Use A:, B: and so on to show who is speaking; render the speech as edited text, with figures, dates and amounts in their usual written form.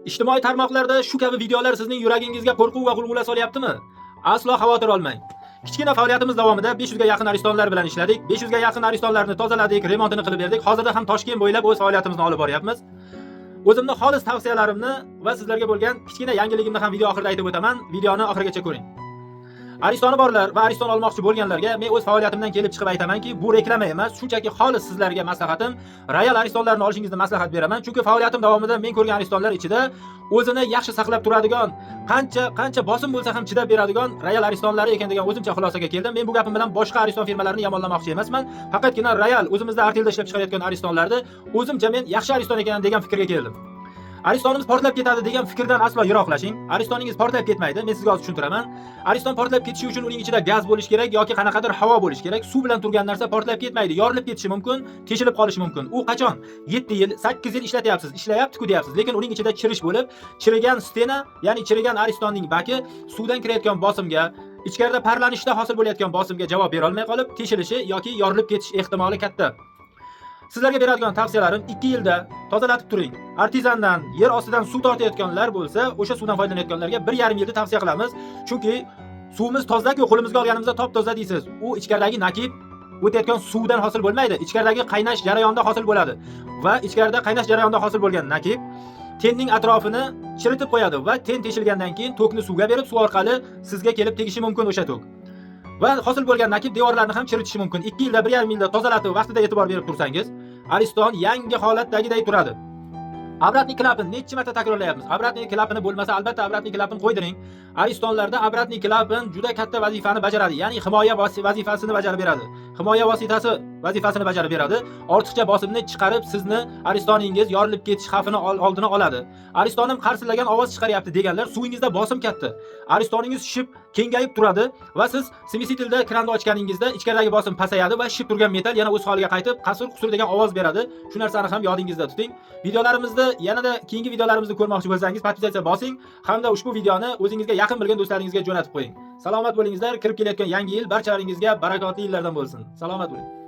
A: Ijtimoiy tarmoqlarda shu kabi videolar sizning yuragingizga qo'rquv va g'ulg'ula solyaptimi? Aslo xavotir olmang. Kichkina faoliyatimiz davomida 500 ga yaqin aristonlar bilan ishladik. 500 ga yaqin aristonlarni tozaladik, remontini qilib berdik. Hozirda ham Toshkent bo'ylab o'z faoliyatimizni olib boryapmiz. O'zimning xolis tavsiyalarimni va sizlarga bo'lgan kichkina yangiligimni ham video oxirida aytib o'taman. Videoni oxirigacha ko'ring. Aristoni borlar va ariston olmoqchi bo'lganlarga men o'z faoliyatimdan kelib chiqib aytamanki, bu reklama emas, shunchaki xolis sizlarga maslahatim. Royal aristonlarni olishingizni maslahat beraman, chunki faoliyatim davomida men ko'rgan aristonlar ichida o'zini yaxshi saqlab turadigan, qancha bosim bo'lsa ham chidab beradigan Royal aristonlari ekan degan o'zimcha xulosaga keldim. Men bu gapim bilan boshqa ariston firmalarini yomonlamoqchi emasman. Faqatgina Royal o'zimizda Artelda ishlab chiqarayotgan aristonlarni o'zimcha men yaxshi ariston ekan degan fikrga keldim. Aristonimiz portlab ketadi degan fikrdan aslo yiroqlashing. Aristoningiz portlab ketmaydi. Men sizga hozir tushuntiraman. Ariston portlab ketishi uchun uning ichida gaz bo'lish kerak yoki qanaqadir havo bo'lish kerak. Suv bilan turgan narsa portlab ketmaydi. Yorilib ketishi mumkin, teshilib qolishi mumkin. U qachon? 7 yil, 8 yil ishlatyapsiz, ishlayapti-ku deyapsiz. Lekin uning ichida chirish bo'lib, chirigan stena, ya'ni chirigan aristonning baki suvdan kirayotgan bosimga, ichkarida parlanishda hosil bo'layotgan bosimga javob bera olmay qolib, teshilishi yoki yorilib ketish ehtimoli katta. Sizlarga beradigan tavsiyalarim 2 yilda tozalatib turing. Artizandan, yer ostidan suv tortayotganlar bo'lsa, o'sha suvdan foydalanayotganlarga 1,5 yilda tavsiya qilamiz. Chunki suvimiz toza-ku, qo'limizga olganimizda top-toza deysiz. U ichkaridagi nakib o'tayotgan suvdan hosil bo'lmaydi. Ichkaridagi qaynash jarayonida hosil bo'ladi. Va ichkarida qaynash jarayonida hosil bo'lgan nakib tenning atrofini chiritib qo'yadi va ten teshilgandan keyin tokni suvga berib, suv orqali sizga kelib tegishi mumkin o'sha tok. Va hosil bo'lgan nakib devorlarni ham chiritishi mumkin. 2 yilda, 1,5 yilda tozalatib, vaqtida e'tibor berib tursangiz, ariston yangi holatdagiday turadi. Obratniy klapin necha marta takrorlayapmiz. Obratniy klapini bo'lmasa, albatta obratniy klapin qo'ydiring. Aristonlarda obratniy klapin juda katta vazifani bajaradi. Ya'ni himoya vazifasini bajarib beradi. Himoya vositasi vazifasini bajarib beradi. Ortiqcha bosimni chiqarib, sizni aristoningiz yorilib ketish xavfini oldini oladi. Aristonim qarsillagan ovoz chiqaryapti deganlar, suvingizda bosim katta. Aristoningiz shishib, kengayib turadi va siz smesitilda kranni ochganingizda ichkaridagi bosim pasayadi va shishib turgan metal yana o'z holiga qaytib, qasur-qusur degan ovoz beradi. Shu narsani ham yodingizda tuting. Videolarimizni yanada keyingi videolarimizni ko'rmoqchi bo'lsangiz, podpisatsiya bosing hamda ushbu videoni o'zingizga yaqin bilgan do'stlaringizga jo'natib qo'ying. Salomat bo'lingizlar. Kirib kelayotgan yangi yil barchalaringizga barakotli yillardan bo'lsin. Salomat bo'ling.